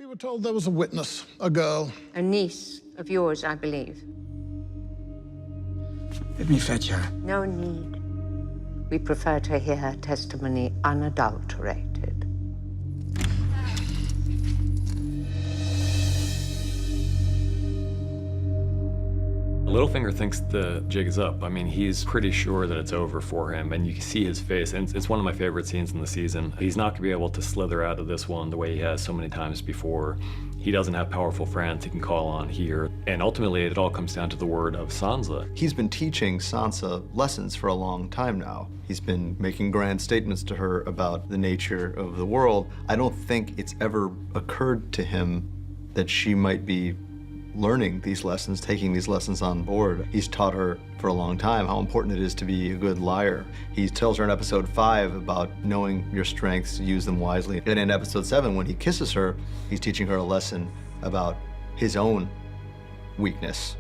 We were told there was a witness, a girl. A niece of yours, I believe. Let me fetch her. No need. We prefer to hear her testimony unadulterated. Littlefinger thinks the jig is up. I mean, he's pretty sure that it's over for him, and you can see his face, and it's one of my favorite scenes in the season. He's not gonna be able to slither out of this one the way he has so many times before. He doesn't have powerful friends he can call on here, and ultimately it all comes down to the word of Sansa. He's been teaching Sansa lessons for a long time now. He's been making grand statements to her about the nature of the world. I don't think it's ever occurred to him that she might be learning these lessons, taking these lessons on board. He's taught her for a long time how important it is to be a good liar. He tells her in episode 5 about knowing your strengths, use them wisely. And in episode 7, when he kisses her, he's teaching her a lesson about his own weakness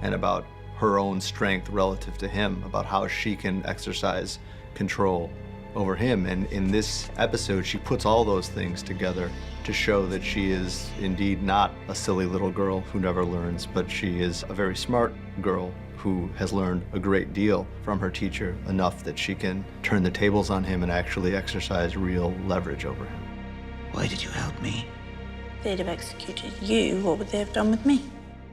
and about her own strength relative to him, about how she can exercise control over him. And in this episode, she puts all those things together to show that she is indeed not a silly little girl who never learns, but she is a very smart girl who has learned a great deal from her teacher, enough that she can turn the tables on him and actually exercise real leverage over him. Why did you help me? If they'd have executed you, what would they have done with me?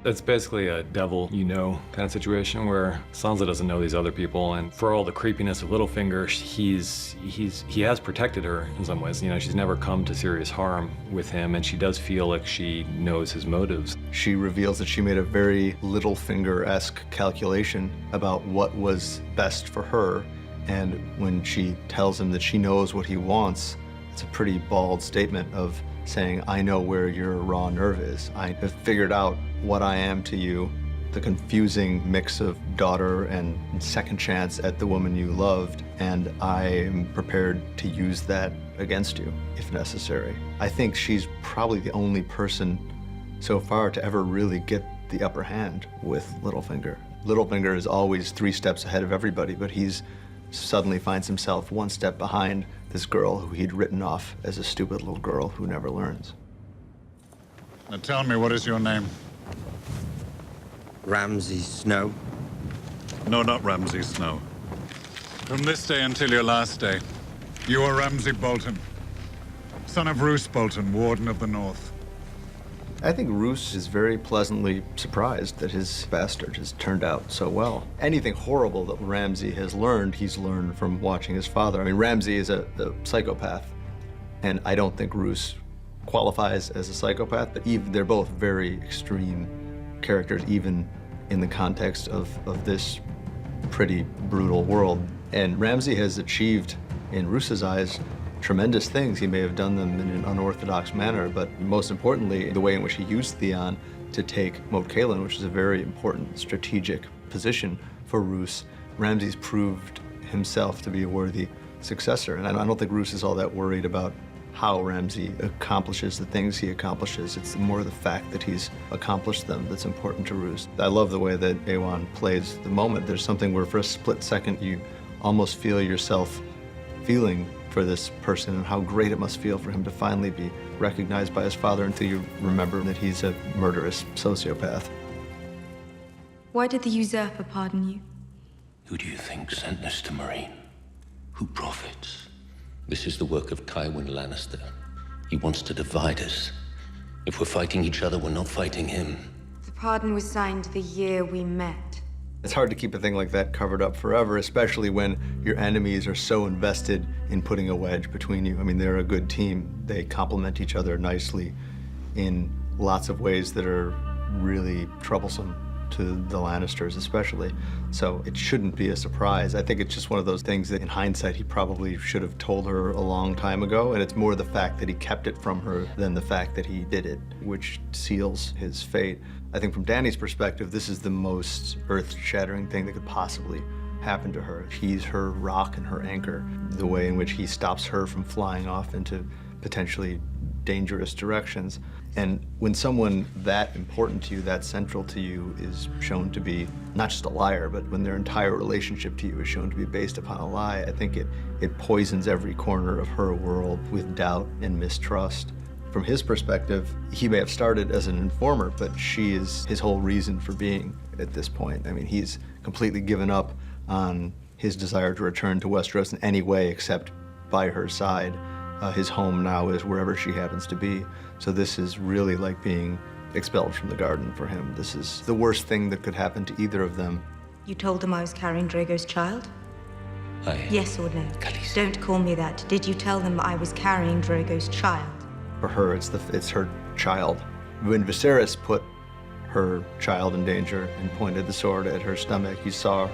It's basically a devil you know kind of situation where Sansa doesn't know these other people, and for all the creepiness of Littlefinger, he has protected her in some ways. You know, she's never come to serious harm with him, and she does feel like she knows his motives. She reveals that she made a very Littlefinger-esque calculation about what was best for her, and when she tells him that she knows what he wants, it's a pretty bald statement of saying, I know where your raw nerve is. I have figured out what I am to you, the confusing mix of daughter and second chance at the woman you loved, and I am prepared to use that against you, if necessary. I think she's probably the only person so far to ever really get the upper hand with Littlefinger. Littlefinger is always 3 steps ahead of everybody, but he's suddenly finds himself 1 step behind this girl who he'd written off as a stupid little girl who never learns. Now tell me, what is your name? Ramsay Snow. No, not Ramsay Snow. From this day until your last day, you are Ramsay Bolton, son of Roose Bolton, Warden of the North. I think Roose is very pleasantly surprised that his bastard has turned out so well. Anything horrible that Ramsay has learned, he's learned from watching his father. I mean, Ramsay is a psychopath, and I don't think Roose qualifies as a psychopath, but they're both very extreme characters, even in the context of this pretty brutal world. And Ramsay has achieved, in Roose's eyes, tremendous things. He may have done them in an unorthodox manner, but most importantly, the way in which he used Theon to take Moat Cailin, which is a very important strategic position for Roose. Ramsay's proved himself to be a worthy successor, and I don't think Roose is all that worried about how Ramsay accomplishes the things he accomplishes. It's more the fact that he's accomplished them that's important to Roose. I love the way that Awan plays the moment. There's something where for a split second you almost feel yourself feeling for this person and how great it must feel for him to finally be recognized by his father, until you remember that he's a murderous sociopath. Why did the usurper pardon you? Who do you think sent this to Meereen? Who profits? This is the work of Tywin Lannister. He wants to divide us. If we're fighting each other, we're not fighting him. The pardon was signed the year we met. It's hard to keep a thing like that covered up forever, especially when your enemies are so invested in putting a wedge between you. I mean, they're a good team. They complement each other nicely in lots of ways that are really troublesome to the Lannisters especially. So it shouldn't be a surprise. I think it's just one of those things that in hindsight he probably should have told her a long time ago, and it's more the fact that he kept it from her than the fact that he did it, which seals his fate. I think from Dany's perspective, this is the most earth-shattering thing that could possibly happen to her. He's her rock and her anchor. The way in which he stops her from flying off into potentially dangerous directions. And when someone that important to you, that central to you, is shown to be not just a liar, but when their entire relationship to you is shown to be based upon a lie, I think it poisons every corner of her world with doubt and mistrust. From his perspective, he may have started as an informer, but she is his whole reason for being at this point. I mean, he's completely given up on his desire to return to Westeros in any way except by her side. His home now is wherever she happens to be. So this is really like being expelled from the garden for him. This is the worst thing that could happen to either of them. You told them I was carrying Drogo's child? Yes or no? Khaleesi. Don't call me that. Did you tell them I was carrying Drogo's child? For her, it's her child. When Viserys put her child in danger and pointed the sword at her stomach, you saw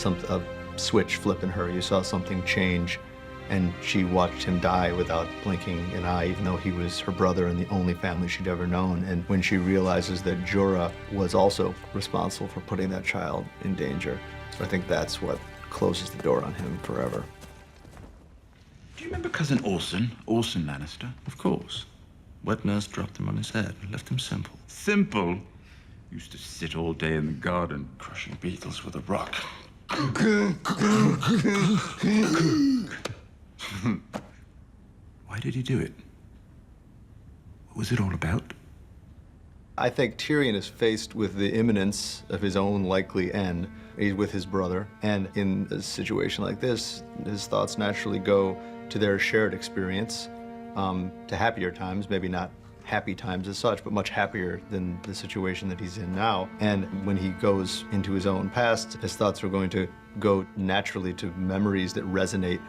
a switch flip in her. You saw something change, and she watched him die without blinking an eye, even though he was her brother and the only family she'd ever known. And when she realizes that Jorah was also responsible for putting that child in danger, I think that's what closes the door on him forever. Do you remember Cousin Orson Lannister? Of course. Wet nurse dropped him on his head and left him simple. Simple? Used to sit all day in the garden, crushing beetles with a rock. Why did he do it? What was it all about? I think Tyrion is faced with the imminence of his own likely end. He's with his brother, and in a situation like this, his thoughts naturally go to their shared experience, to happier times, maybe not happy times as such, but much happier than the situation that he's in now. And when he goes into his own past, his thoughts are going to go naturally to memories that resonate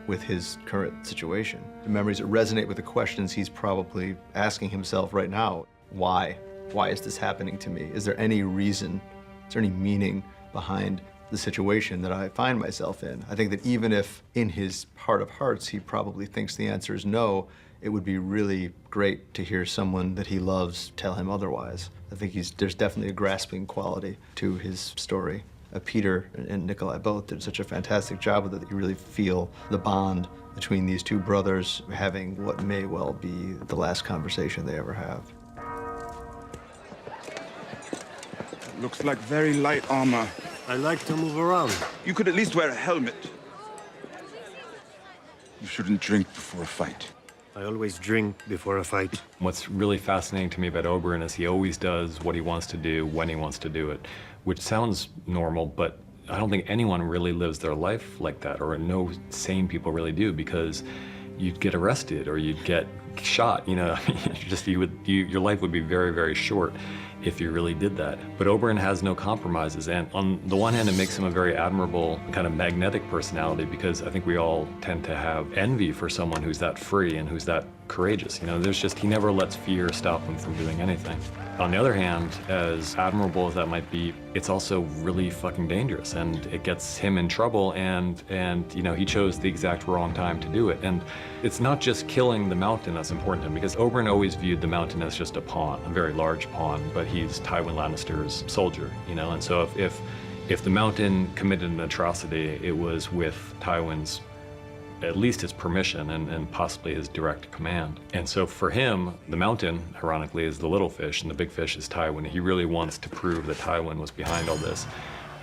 with his current situation. The memories that resonate with the questions he's probably asking himself right now. Why? Why is this happening to me? Is there any reason? Is there any meaning behind the situation that I find myself in? I think that even if in his heart of hearts he probably thinks the answer is no, it would be really great to hear someone that he loves tell him otherwise. I think there's definitely a grasping quality to his story. Peter and Nikolai both did such a fantastic job with it that you really feel the bond between these two brothers having what may well be the last conversation they ever have. Looks like very light armor. I like to move around. You could at least wear a helmet. You shouldn't drink before a fight. I always drink before a fight. What's really fascinating to me about Oberyn is he always does what he wants to do when he wants to do it, which sounds normal, but I don't think anyone really lives their life like that, or no sane people really do, because you'd get arrested or you'd get shot, you know. I mean, your life would be very, very short if you really did that. But Oberyn has no compromises, and on the one hand, it makes him a very admirable, kind of magnetic personality, because I think we all tend to have envy for someone who's that free and who's that courageous. You know, he never lets fear stop him from doing anything. On the other hand, as admirable as that might be, it's also really fucking dangerous, and it gets him in trouble, and you know, he chose the exact wrong time to do it. And it's not just killing the Mountain that's important to him, because Oberyn always viewed the Mountain as just a pawn, a very large pawn, but he's Tywin Lannister's soldier, you know. And so if the Mountain committed an atrocity, it was with Tywin's, at least his permission and possibly his direct command. And so for him, the Mountain, ironically, is the little fish, and the big fish is Tywin. He really wants to prove that Tywin was behind all this.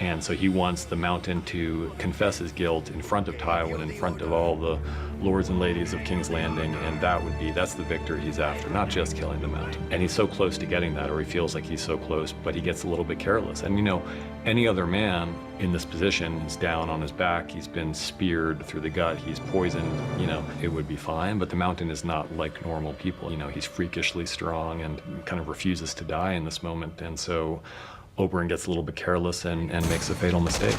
And so he wants the Mountain to confess his guilt in front of Tywin, in front of all the lords and ladies of King's Landing, and that's the victory he's after, not just killing the Mountain. And he's so close to getting that, or he feels like he's so close, but he gets a little bit careless. And you know, any other man in this position, he's down on his back, he's been speared through the gut, he's poisoned, you know, it would be fine. But the Mountain is not like normal people. You know, he's freakishly strong and kind of refuses to die in this moment. And so Oberyn gets a little bit careless and makes a fatal mistake.